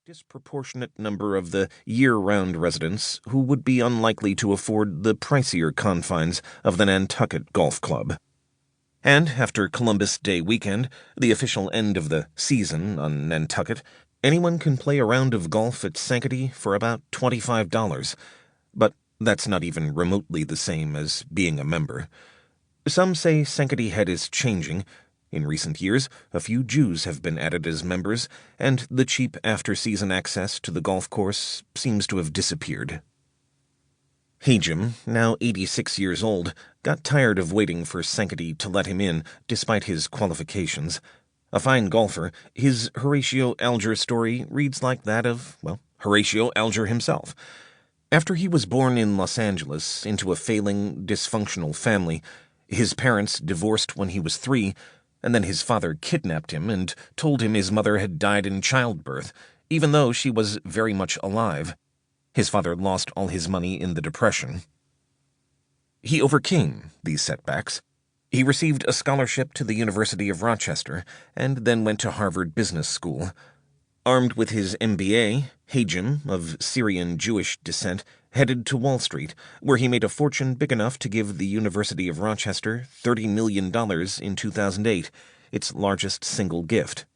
disproportionate number of the year-round residents who would be unlikely to afford the pricier confines of the Nantucket Golf Club. And after Columbus Day weekend, the official end of the season on Nantucket, anyone can play a round of golf at Sankaty for about $25. But that's not even remotely the same as being a member. Some say Sankaty Head is changing. In recent years, a few Jews have been added as members, and the cheap after-season access to the golf course seems to have disappeared. Hajim, now 86 years old, got tired of waiting for Sankaty to let him in, despite his qualifications. A fine golfer, his Horatio Alger story reads like that of, Horatio Alger himself. After he was born in Los Angeles into a failing, dysfunctional family, his parents divorced when he was 3, and then his father kidnapped him and told him his mother had died in childbirth, even though she was very much alive. His father lost all his money in the Depression. He overcame these setbacks. He received a scholarship to the University of Rochester and then went to Harvard Business School. Armed with his MBA, Hajim, of Syrian Jewish descent, headed to Wall Street, where he made a fortune big enough to give the University of Rochester $30 million in 2008, its largest single gift.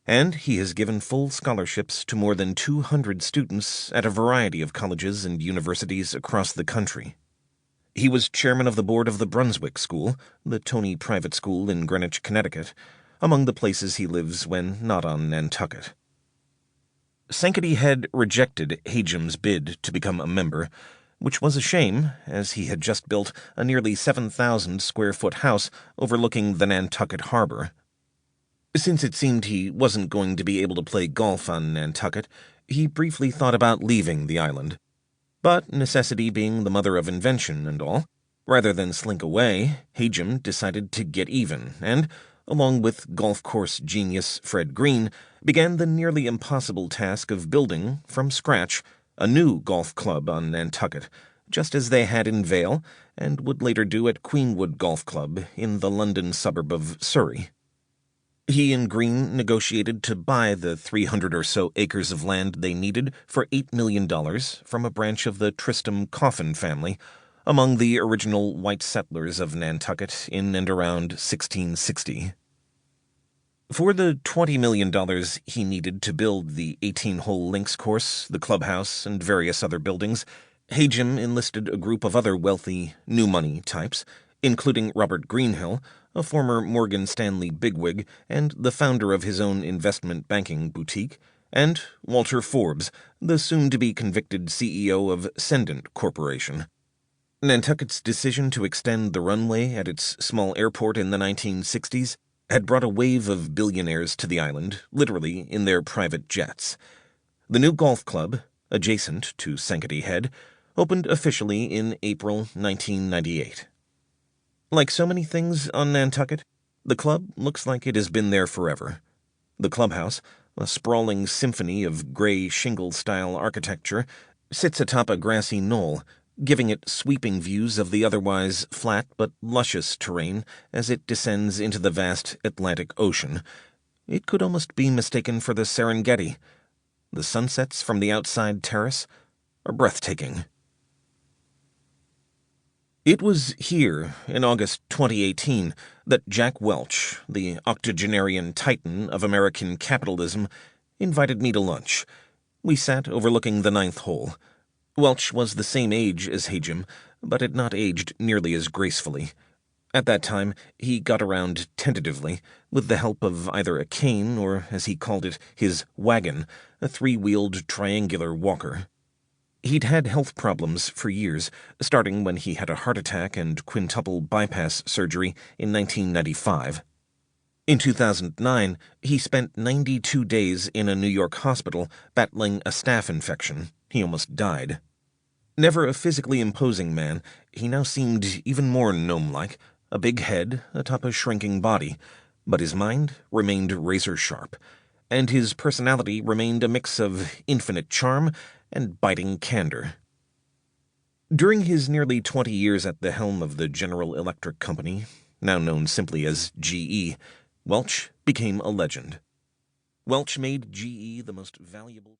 And he has given full scholarships to more than 200 students at a variety of colleges and universities across the country. He was chairman of the board of the Brunswick School, the Tony private school in Greenwich, Connecticut, among the places he lives when not on Nantucket. Sankaty Head rejected Hajim's bid to become a member, which was a shame, as he had just built a nearly 7,000-square-foot house overlooking the Nantucket harbor. Since it seemed he wasn't going to be able to play golf on Nantucket, he briefly thought about leaving the island. But necessity being the mother of invention and all, rather than slink away, Hajim decided to get even and, along with golf course genius Fred Green, began the nearly impossible task of building, from scratch, a new golf club on Nantucket, just as they had in Vail, and would later do at Queenwood Golf Club in the London suburb of Surrey. He and Green negotiated to buy the 300 or so acres of land they needed for $8 million from a branch of the Tristram Cohan family, among the original white settlers of Nantucket in and around 1660. For the $20 million he needed to build the 18-hole links course, the clubhouse, and various other buildings, Hajim enlisted a group of other wealthy, new-money types, including Robert Greenhill, a former Morgan Stanley bigwig and the founder of his own investment banking boutique, and Walter Forbes, the soon-to-be convicted CEO of Cendant Corporation. Nantucket's decision to extend the runway at its small airport in the 1960s had brought a wave of billionaires to the island, literally in their private jets. The new golf club, adjacent to Sankaty Head, opened officially in April 1998. Like so many things on Nantucket, the club looks like it has been there forever. The clubhouse, a sprawling symphony of gray shingle-style architecture, sits atop a grassy knoll, giving it sweeping views of the otherwise flat but luscious terrain as it descends into the vast Atlantic Ocean. It could almost be mistaken for the Serengeti. The sunsets from the outside terrace are breathtaking. It was here, in August 2018, that Jack Welch, the octogenarian titan of American capitalism, invited me to lunch. We sat overlooking the 9th hole. Welch was the same age as Hajim, but had not aged nearly as gracefully. At that time, he got around tentatively, with the help of either a cane or, as he called it, his wagon, a 3-wheeled triangular walker. He'd had health problems for years, starting when he had a heart attack and quintuple bypass surgery in 1995. In 2009, he spent 92 days in a New York hospital battling a staph infection. He almost died. Never a physically imposing man, he now seemed even more gnome-like, a big head atop a shrinking body, but his mind remained razor-sharp, and his personality remained a mix of infinite charm and biting candor. During his nearly 20 years at the helm of the General Electric Company, now known simply as GE, Welch became a legend. Welch made GE the most valuable